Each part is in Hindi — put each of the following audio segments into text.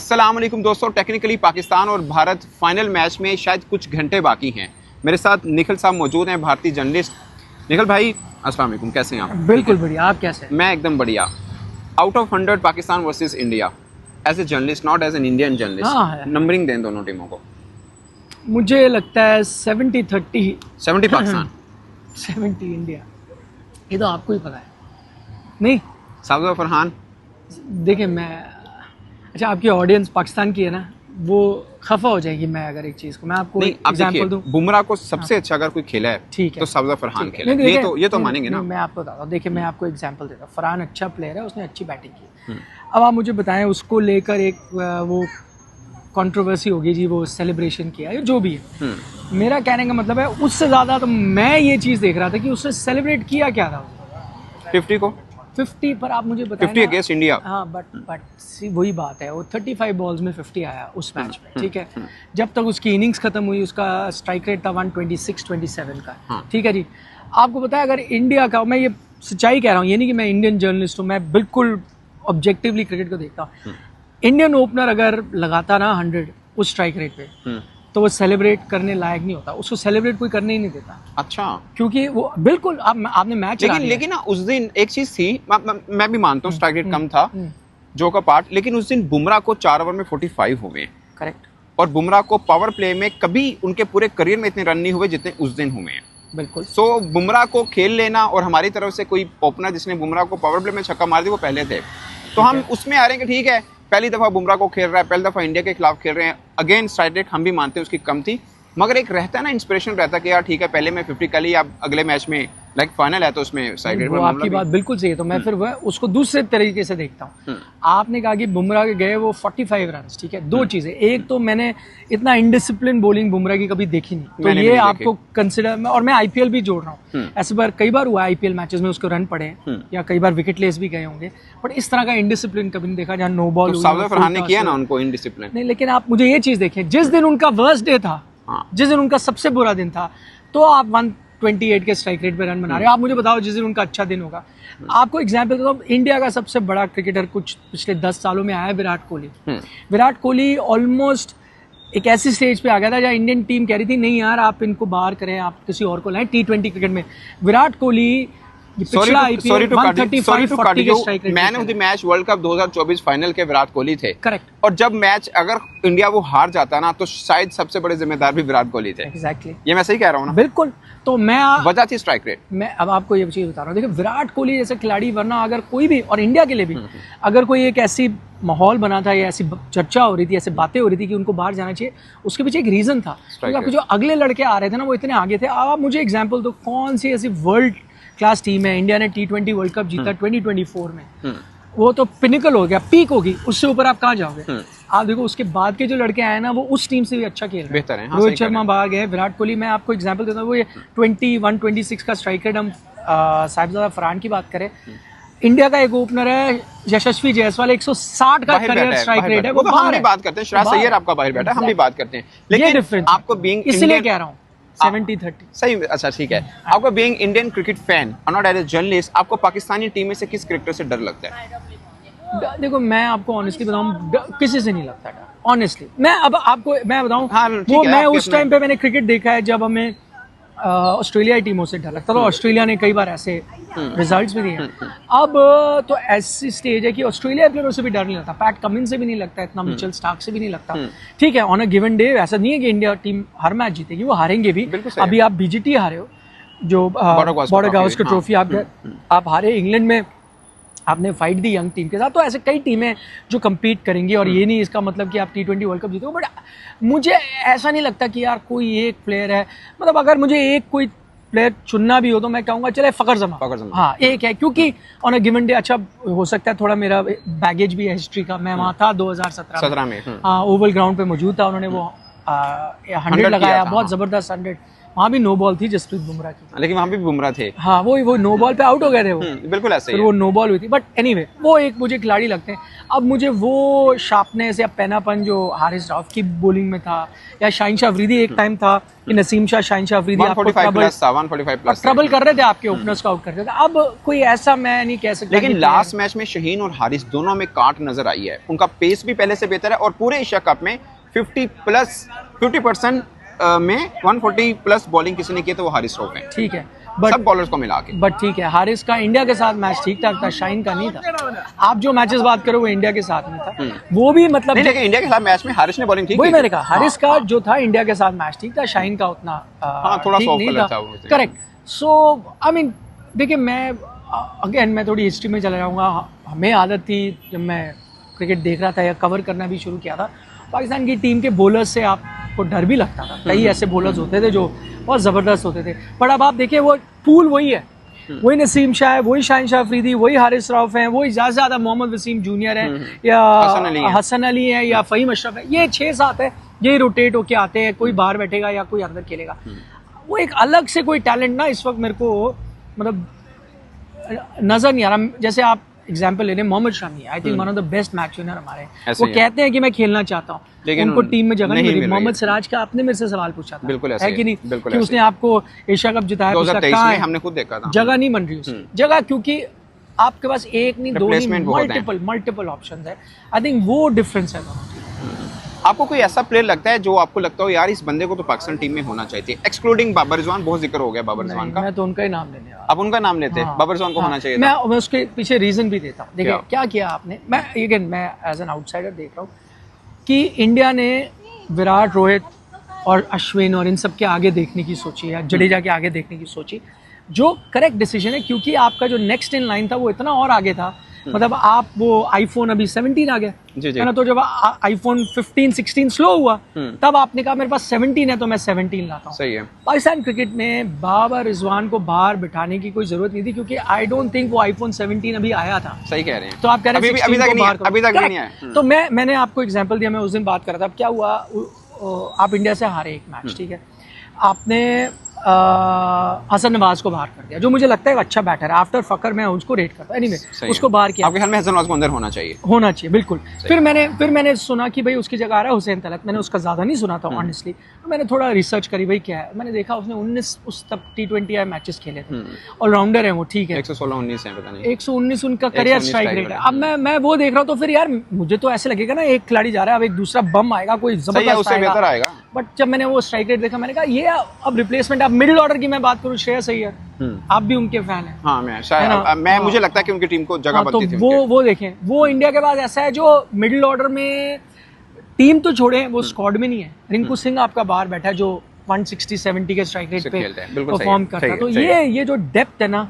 अस्सलाम वालेकुम दोस्तों, टेक्निकली पाकिस्तान और भारत फाइनल मैच में शायद कुछ घंटे बाकी हैं। मेरे साथ निखिल साहब मौजूद हैं, भारतीय जर्नलिस्ट। निखिल भाई अस्सलाम वालेकुम, कैसे हैं आप? बिल्कुल बढ़िया, आप कैसे हैं? मैं एकदम बढ़िया। Out of 100 Pakistan versus India, as a journalist, not as an Indian journalist, numbering दें दोनों टीमों को। मुझे लगता है 70-30। 70 पाकिस्तान 70 इंडिया। ये तो आपको ही पता है नहीं? साबिक़ फरहान, देखिए अच्छा आपकी ऑडियंस पाकिस्तान की है ना, वो खफा हो जाएगी मैं अगर एक चीज़ को मैं आपको एग्जांपल दूं। बुमराह को सबसे अच्छा अगर कोई खेला है ठीक है तो साबिक़ फरहान खेला है, ये तो मानेंगे ना। मैं आपको बताता हूँ, देखिए मैं आपको एग्जांपल देता हूँ। फरहान अच्छा प्लेयर है, उसने अच्छी बैटिंग की। अब आप मुझे बताएं, उसको लेकर एक वो कंट्रोवर्सी होगी जी, वो सेलिब्रेशन किया है जो भी है। मेरा कहने का मतलब है उससे ज़्यादा तो मैं ये चीज़ देख रहा था कि उसने सेलिब्रेट किया क्या था। 50 पर आप मुझे बताएं 50 अगेंस्ट इंडिया। हाँ बट वही बात है, वो 35 बॉल्स में 50 आया उस मैच में, ठीक है। जब तक उसकी इनिंग्स खत्म हुई उसका स्ट्राइक रेट था 126-27 का, ठीक है जी। आपको पता है अगर इंडिया का, मैं ये सच्चाई कह रहा हूँ, ये नहीं कि मैं इंडियन जर्नलिस्ट हूँ, मैं बिल्कुल ऑब्जेक्टिवली क्रिकेट को देखता हूँ। इंडियन ओपनर अगर लगाता ना 100 उस स्ट्राइक रेट पे, तो वो सेलिब्रेट करने लायक नहीं होता, उसको सेलिब्रेट कोई करने ही नहीं देता। अच्छा, क्योंकि वो बिल्कुल आपने मैच लेकिन ना उस दिन एक चीज थी, मैं भी मानता हूँ स्ट्राइक रेट कम था जो का पार्ट, लेकिन उस दिन बुमराह को 4 ओवर में 45 हुए। करेक्ट। और बुमराह को पावर प्ले में कभी उनके पूरे करियर में इतने रन नहीं हुए जितने उस दिन हुए हैं। बिल्कुल। सो बुमराह को खेल लेना, और हमारी तरफ से कोई ओपनर जिसने बुमराह को पावर प्ले में छक्का मार दिया वो पहले थे, तो हम उसमें आ रहे हैं कि ठीक है पहली दफा बुमराह को खेल रहा है, पहली दफा इंडिया के खिलाफ खेल रहे हैं। अगेन स्ट्राइक रेट हम भी मानते हैं उसकी कम थी, मगर एक रहता है ना, इंस्पिरेशन रहता है कि यार ठीक है पहले मैं 50 कर ली, आप अगले मैच में लाइक फाइनल है तो उसमें स्ट्राइक रेट। वो आपकी बात बिल्कुल सही है, तो मैं फिर वह उसको दूसरे तरीके से देखता हूँ। आपने कहा कि बुमराह के गए वो 45 रन, ठीक है। दो चीजें, एक तो मैंने इतना इनडिसिप्लिन बॉलिंग बुमराह की कभी देखी नहीं, तो ये आपको कंसिडर, और मैं आईपीएल भी जोड़ रहा हूँ। ऐसे बार कई बार हुआ आईपीएल मैचेस में उसको रन पड़े या कई बार विकेट लेस भी गए होंगे, बट इस तरह का इनडिसिप्लिन कभी नहीं देखा जहाँ नो बॉल। साबिक़ फरहान ने किया ना उनको इनडिसिप्लिन नहीं, लेकिन आप मुझे ये चीज देखें, जिस दिन उनका वर्स्ट डे था, जिस दिन उनका सबसे बुरा दिन था, तो आप 128 के स्ट्राइक रेट पे रन बना रहे हो। आप मुझे बताओ जिस दिन उनका अच्छा दिन होगा। आपको एग्जांपल देता हूं, इंडिया का सबसे बड़ा क्रिकेटर कुछ पिछले 10 सालों में आया है, विराट कोहली। विराट कोहली ऑलमोस्ट एक ऐसी स्टेज पे आ गया था जहाँ इंडियन टीम कह रही थी नहीं यार आप इनको बाहर करें, आप किसी और को लाएं T20 क्रिकेट में। Virat Kohli man of the match world cup 2024 final के विराट कोहली थे। करेक्ट। और जब मैच अगर इंडिया वो हार जाता ना, तो शायद सबसे बड़े जिम्मेदार भी विराट कोहली थे। एग्जैक्टली। ये मैं सही कह रहा हूँ ना? बिल्कुल। तो मैं वजह थी स्ट्राइक रेट। मैं अब आपको ये चीज बता रहा हूँ, देखिए विराट कोहली जैसे खिलाड़ी, वरना अगर कोई भी, और इंडिया के लिए भी अगर कोई एक ऐसी माहौल बना था या ऐसी चर्चा हो रही थी, ऐसे बातें हो रही थी कि उनको बाहर जाना चाहिए, उसके पीछे एक रीजन था। क्योंकि आपको जो अगले लड़के आ रहे थे ना वो इतने आगे थे। अब आप मुझे एग्जाम्पल दो, कौन सी ऐसी वर्ल्ड क्लास टीम है, इंडिया ने T20 वर्ल्ड कप जीता 2024 में, वो तो पिनिकल हो गया, पीक होगी, उससे ऊपर आप कहाँ जाओगे? आप देखो उसके बाद के जो लड़के आए ना वो उस टीम से भी अच्छा खेल रहे हैं। रोहित शर्मा बाहर गए, विराट कोहली। मैं आपको एग्जांपल देता हूँ, वो ये 21-26 का स्ट्राइक रेट, हम साहिबजादा फरहान की बात करें, इंडिया का एक ओपनर है यशस्वी जायसवाल, 160 का करियर स्ट्राइक रेट है, वो हम भी बात करते हैं। शिराज सैयद आपका बाहर बैठा है, हम भी बात करते हैं, लेकिन आपको बीइंग, इसलिए कह रहा हूँ 70-30 सही। अच्छा ठीक है, आपको बीइंग इंडियन क्रिकेट फैन और नॉट एज ए जर्नलिस्ट, आपको पाकिस्तानी टीम में से किस क्रिकेटर से डर लगता है? देखो मैं आपको ऑनेस्टली बताऊं, किसी से नहीं लगता था ऑनेस्टली। मैं अब आपको मैं बताऊं, वो मैं उस टाइम पे मैंने क्रिकेट देखा है जब हमें ऑस्ट्रेलिया की टीमों से डर लगता था। ऑस्ट्रेलिया ने कई बार ऐसे रिजल्ट्स भी दिए। अब तो ऐसी स्टेज है कि ऑस्ट्रेलिया प्लेयरों से भी डर नहीं लगता, पैट कमिंस से भी नहीं लगता, इतना मिचेल स्टार्क से भी नहीं लगता। ठीक है, ऑन अ गिवन डे ऐसा नहीं है कि इंडिया टीम हर मैच जीतेगी, वो हारेंगे भी। अभी आप बीजीटी हारे हो, जो बॉर्डर गावस्कर ट्रॉफी आप हारे। इंग्लैंड में आपने फाइट दी यंग टीम के साथ। तो ऐसे कई टीमें जो कम्पीट करेंगी, और ये नहीं इसका मतलब कि आप T20 वर्ल्ड कप जीतोगे, बट मुझे ऐसा नहीं लगता कि यार कोई एक प्लेयर है, मतलब अगर मुझे एक कोई प्लेयर चुनना भी हो तो मैं कहूँगा चले फ़खर जमान। हाँ एक है, क्योंकि ऑन अ गिवन डे अच्छा हो सकता है, थोड़ा मेरा बैगेज भी है हिस्ट्री का। मैं वहाँ था 2017 में, हाँ ओवल ग्राउंड पे मौजूद था, उन्होंने वो 100 लगाया, बहुत ज़बरदस्त 100 वहाँ भी नो बॉल थी जसप्रीत बुमराह की, लेकिन वहाँ भी बुमराह थे। हाँ वो नो बॉल पे आउट हो गए थे वो, बिल्कुल ऐसे फिर ही वो नो बॉल हुई थी। बट एनीवे वो एक मुझे खिलाड़ी लगते हैं। अब मुझे वो शार्पनेस या पैनापन जो हारिस राउफ की बॉलिंग में था, या शाहीन शाह अफरीदी एक टाइम था कि नसीम शाह, शाहीन शाह अफरीदी आपको 145 प्लस ट्रबल कर रहे थे, आपके ओपनर्स को आउट करते थे। अब कोई ऐसा मैं नहीं कह सकता। लेकिन लास्ट मैच में शहीन और हारिस दोनों में काट नजर आई है, उनका पेस भी पहले से बेहतर है, और पूरे एशिया कप में 50% में 140 प्लस बॉलिंग किसी ने की तो वो हारिस राउफ है। ठीक है, सब बॉलर्स को मिला के। बट ठीक है, हारिस का इंडिया के साथ मैच ठीक ठाक था, शाहीन का नहीं था। आप जो मैचेस बात करो वो इंडिया के साथ में था, वो भी मतलब नहीं, लेकिन इंडिया के साथ मैच में हारिस ने बॉलिंग ठीक की। वही मैंने कहा, हारिस का जो था इंडिया के साथ मैच ठीक था, शाहीन का उतना थोड़ा ठीक नहीं था। करेक्ट। सो आई मीन देखिए, मैं थोड़ी हिस्ट्री में चला जाऊंगा। हमें आदत थी जब मैं क्रिकेट देख रहा था या कवर करना भी शुरू किया था, पाकिस्तान की टीम के बॉलर्स से आपको डर भी लगता था। कई ऐसे बॉलर्स होते थे जो बहुत ज़बरदस्त होते थे, पर अब आप देखिए वो पूल वही है, वही नसीम शाह है, वही शाहीन शाह अफरीदी, वही हारिस राउफ हैं, वही ज़्यादा मोहम्मद वसीम जूनियर है, या हसन अली है, या फ़हीम अशरफ है। ये 6-7 है, ये रोटेट होके आते हैं, कोई बाहर बैठेगा या कोई अंदर खेलेगा। वो एक अलग से कोई टैलेंट ना इस वक्त मेरे को मतलब नज़र नहीं आ रहा। जैसे आप एग्जाम्पल ले लें Mohammed Shami, I think one of the best match winner हमारे। वो कहते हैं कि मैं खेलना चाहता हूँ, लेकिन उनको टीम में जगह नहीं मिली। मोहम्मद सिराज का आपने मेरे से सवाल पूछा था, बिल्कुल है कि नहीं, कि उसने आपको एशिया कप जिताया, 2023 में हमने खुद देखा था, जगह नहीं बन रही उसकी जगह, क्योंकि आपके पास एक नहीं, दो नहीं, मल्टीपल ऑप्शंस है। आई थिंक वो डिफरेंस है। आपको कोई ऐसा प्लेयर लगता है जो आपको लगता हो यार इस बंदे को तो पाकिस्तान टीम में होना चाहिए, एक्सक्लूडिंग बाबर रिजवान, बहुत जिक्र हो गया बाबर रिजवान का, मैं तो उनका ही नाम लेने वाला। आप उनका नाम लेते हैं? बाबर रिजवान को होना चाहिए। मैं उसके पीछे रीजन भी देता हूँ। देखिए क्या किया आपने, मैं एज एन आउटसाइडर देख रहा हूँ कि इंडिया ने विराट, रोहित और अश्विन और इन सब के आगे देखने की सोची, या जडेजा के आगे देखने की सोची, जो करेक्ट डिसीजन है, क्योंकि आपका जो नेक्स्ट इन लाइन था वो इतना और आगे था। मतलब आप वो आईफोन अभी 17 आ गया है ना, तो जब आईफोन 15-16 स्लो हुआ तब आपने कहा मेरे पास 17 है तो मैं 17 लाता हूँ। सही है। पाकिस्तान क्रिकेट में बाबर रिजवान को बाहर बिठाने की कोई जरूरत नहीं थी, क्योंकि आई डोंट थिंक वो आईफोन 17 अभी आया था। सही कह रहे हैं। तो आप कह रहे हैं अभी तक नहीं आया। तो मैंने आपको एग्जांपल दिया, मैं उस दिन बात कर रहा था। अब क्या हुआ, आप इंडिया से हारे एक मैच, ठीक है, आपने हसन नवाज को बाहर कर दिया, जो मुझे लगता है अच्छा बैटर है। आफ्टर फकर मैं उसको रेट करता हूँ। एनीवे उसको बाहर किया। आपके ख्याल में हसन नवाज को अंदर होना चाहिए? बिल्कुल। फिर मैंने सुना कि भाई उसकी जगह आ रहा है हुसैन तलत। मैंने उसका ज़्यादा नहीं सुना था ऑनेस्टली, तो मैंने थोड़ा रिसर्च करी भाई क्या है। मैंने देखा उसने 19 उस तक T20 मैचेस खेले थे, ऑलराउंडर है वो, ठीक है, 116-19 है, पता नहीं 119 उनका करियर स्ट्राइक रेट है। अब मैं वो देख रहा हूँ तो फिर यार मुझे तो ऐसे लगेगा ना एक खिलाड़ी जा रहा है, अब एक दूसरा बम आएगा, कोई जबरदस्त आएगा। बट जब मैंने वो स्ट्राइक रेट देखा, मैंने कहा ये अब रिप्लेसमेंट। अब मिडिल ऑर्डर की मैं बात करूं, श्रेयस अय्यर, आप भी उनके फैन हैं। हाँ, मैं मुझे लगता है कि उनकी टीम को जगह बनती थी। वो देखें, वो इंडिया के पास ऐसा है जो मिडिल ऑर्डर में टीम तो छोड़े, वो स्क्वाड में नहीं है। रिंकू सिंह आपका बाहर बैठा है जो 160-70 के स्ट्राइक रेट पे परफॉर्म करता है। तो ये जो डेप्थ है ना,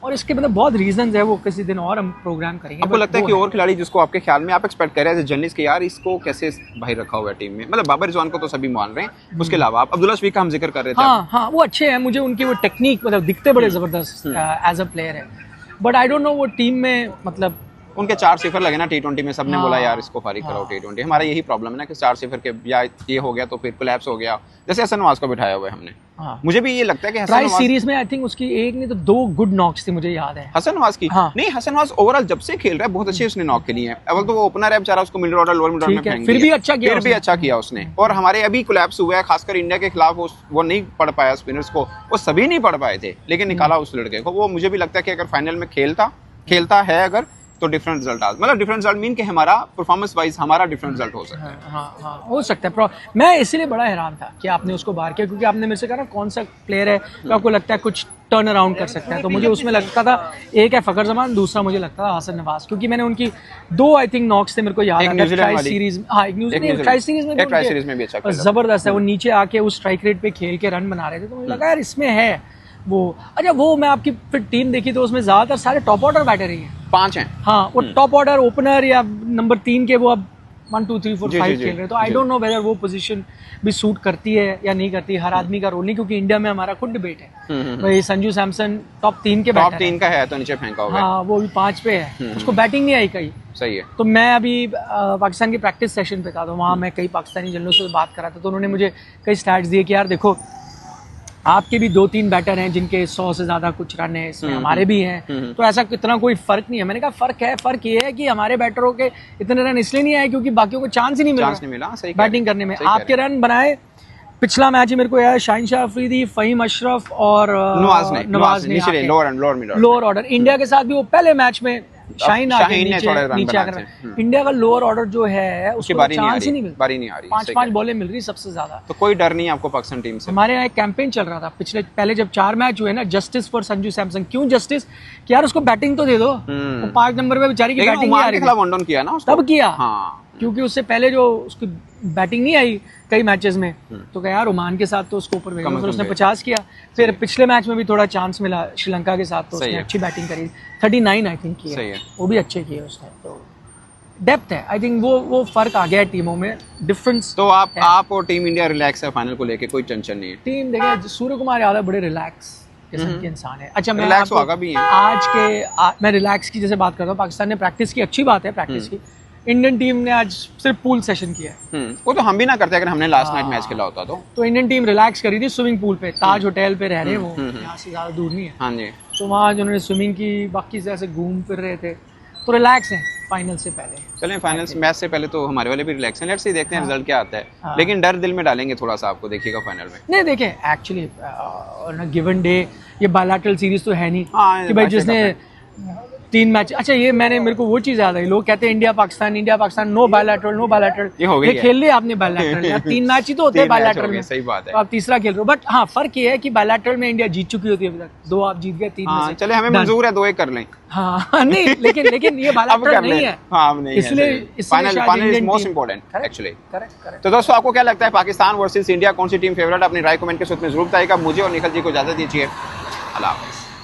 और इसके मतलब बहुत रीजंस है, वो किसी दिन और हम प्रोग्राम करेंगे। आपको लगता है कि और खिलाड़ी जिसको आपके ख्याल में आप एक्सपेक्ट कर रहे हैं जर्नलिस्ट के, यार इसको कैसे बाहर रखा हुआ है टीम में? मतलब बाबर रिजवान को तो सभी मान रहे हैं, उसके अलावा आप अब्दुल्ला शफीक का हम जिक्र कर रहे थे। हाँ, वो अच्छे हैं, मुझे उनकी वो टेक्निक मतलब दिखते बड़े जबरदस्त एज अ प्लेयर है, बट आई डोंट नो वो टीम में मतलब उनके 4 सिफर लगे ना T20 में, सबने बोला यार इसको फारिग कराओ T20। हमारा यही प्रॉब्लम है ना कि 4 सिफर के या ये हो गया तो फिर कोलैप्स हो गया, जैसे हसन नवाज को बिठाया हुआ है हमने। मुझे भी ये लगता है कि हसन नवाज सीरीज में आई थिंक उसकी एक नहीं तो 2 गुड नॉक्स थी, मुझे याद है हसन नवाज की। नहीं, हसन नवाज ओवरऑल जब से खेल रहा है बहुत अच्छी उसने नॉक खेली है। अव्वल तो वो ओपनर है बेचारा, उसको middle order lower middle order में फेंक दिया, फिर भी अच्छा किया उसने। और हमारे अभी कोलैप्स हुआ है, खासकर इंडिया के खिलाफ वो नहीं पढ़ पाया स्पिनर्स को, वो सभी नहीं पढ़ पाए थे, लेकिन निकाला उस लड़के को। वो मुझे भी लगता है कि अगर फाइनल में खेलता है अगर, तो डिफरेंट रिजल्ट मतलब डिफरेंट रिजल्ट मीन कि हमारा परफॉर्मेंस वाइज हमारा डिफरेंट रिजल्ट हो सकता है। हाँ, हो सकता है। मैं इसीलिए बड़ा हैरान था कि आपने उसको बाहर किया, क्योंकि आपने मेरे से कहा ना कौन सा प्लेयर है तो आपको लगता है कुछ टर्न अराउंड कर सकता है, तो मुझे उसमें लगता था एक है फकर जमान, दूसरा मुझे लगता था हसन नवाज, क्योंकि मैंने उनकी 2 आई थिंक नॉक्स थे, मेरे को याद है ट्राई सीरीज में। हाँ, एक ट्राई सीरीज में भी अच्छा जबरदस्त है। वो नीचे आके उस स्ट्राइक रेट पे खेल के रन बना रहे थे, तो मुझे लगा यार इसमें है वो। अच्छा, वो मैं आपकी फिर टीम देखी तो उसमें ज्यादातर सारे टॉप ऑर्डर बैटर ही हैं, 5 हैं। हाँ, वो टॉप ऑर्डर ओपनर या नंबर 3 के वो अब 1 2 3 4 5 खेल रहे हैं। तो आई डोंट नो वेदर वो पोजीशन भी सूट करती है या नहीं करती, हर आदमी का रोल नहीं, क्योंकि इंडिया में हमारा खुद डिबेट है। भाई संजू सैमसन टॉप 3 के बैटर, टॉप 3 का है तो नीचे फेंका होगा। हाँ, वो भी 5 पे है, उसको बैटिंग नहीं आई कहीं। सही है। तो मैं अभी पाकिस्तान के प्रैक्टिस सेशन पे था, तो वहाँ मैं कई पाकिस्तानी जर्नलिस्टों से बात कर रहा था, तो उन्होंने मुझे कई स्टैट्स दिए कि यार देखो आपके भी 2-3 बैटर हैं जिनके 100 से ज्यादा कुछ रन है, इसमें हमारे भी हैं, तो ऐसा कितना कोई फर्क नहीं है। मैंने कहा फर्क ये है कि हमारे बैटरों के इतने रन इसलिए नहीं आए क्योंकि बाकियों को चांस ही नहीं मिला बैटिंग करने में। आपके रन बनाए, पिछला मैच ही मेरे को याद है, शाहीन शाह अफरीदी, फहीम अशरफ और नवाज ने लोअर ऑर्डर। इंडिया के साथ भी वो पहले मैच में शाहीन नीचे आकर इंडिया का लोअर ऑर्डर जो है उसको चांस ही नहीं मिलता, 5-5 बॉलें मिल रही सबसे ज्यादा। तो कोई डर नहीं है आपको पाकिस्तान टीम से? हमारे यहाँ एक कैंपेन चल रहा था पहले जब 4 मैच हुए ना, जस्टिस फॉर संजू सैमसन। क्यों जस्टिस? कि यार उसको बैटिंग तो दे दो, वो 5 नंबर पे बेचारी की बैटिंग नहीं आ रही किया ना तब किया, क्योंकि उससे पहले जो उसकी बैटिंग नहीं आई कई मैचेस में, तो कहा यार ओमान के साथ तो उसको ऊपर भेजो, फिर उसने 50 किया। फिर पिछले मैच में भी थोड़ा चांस मिला श्रीलंका के साथ, तो उसने अच्छी बैटिंग करी, 39 आई थिंक की है, वो भी अच्छे किए उसने। तो डेप्थ है, आई थिंक वो फर्क आ गया है टीमों में, डिफरेंस। तो आप और टीम इंडिया रिलैक्स है फाइनल को लेके, कोई टेंशन नहीं है? टीम देखिए, सूर्य कुमार यादव बड़े रिलैक्स किस्म के इंसान है। अच्छा, मैं रिलैक्स होगा भी है मैं रिलैक्स की जैसे बात करता हूँ, पाकिस्तान ने प्रैक्टिस की, अच्छी बात है प्रैक्टिस की। इंडियन टीम ने आज सिर्फ पूल सेशन किया है, वो तो हम भी ना करते अगर हमने लास्ट नाइट मैच खेला होता तो इंडियन टीम रिलैक्स करी थी स्विमिंग पूल पे, ताज होटल पे रह रहे हैं वो, यहाँ से ज्यादा दूर नहीं है। हाँ जी। तो वहाँ उन्होंने स्विमिंग की, बाकी से ऐसे घूम फिर रहे थे, तो रिलैक्स हैं फाइनल से पहले। चलें, फाइनल मैच से पहले तो हमारे वाले भी रिलैक्स हैं, लेट्स सी देखते हैं रिजल्ट क्या आता है। लेकिन डर दिल में डालेंगे थोड़ा सा, आपको देखिएगा फाइनल में। नहीं देखिए, actually on a given day ये बायलैटरल सीरीज तो है नहीं कि भाई जिसने 3 मैच। अच्छा, ये मेरे को वो चीज याद आई, लोग कहते हैं इंडिया पाकिस्तान नो बायलैटरल, ये खेल लिया आपने बायलैटरल, यार 3 मैच ही तो होते हैं बायलैटरल में, सही बात है। तो आप तीसरा खेल रहे हो, बट हाँ फर्क ये है कि बायलैटरल में इंडिया जीत चुकी होती है अभी तक, 2 आप जीत गए, 3 में से। चले, हमें मंजूर है 2-1 कर लें। हाँ नहीं, लेकिन ये बायलैटरल नहीं है, इसलिए final is most important actually. Correct. तो दोस्तों, आपको क्या लगता है पाकिस्तान वर्सेस इंडिया कौन सी टीम फेवरेट? अपनी राय कमेंट के सूत्र में जरूर बताइएगा। मुझे और निखिल जी को इजाजत दीजिए, अल्लाह हाफिज़।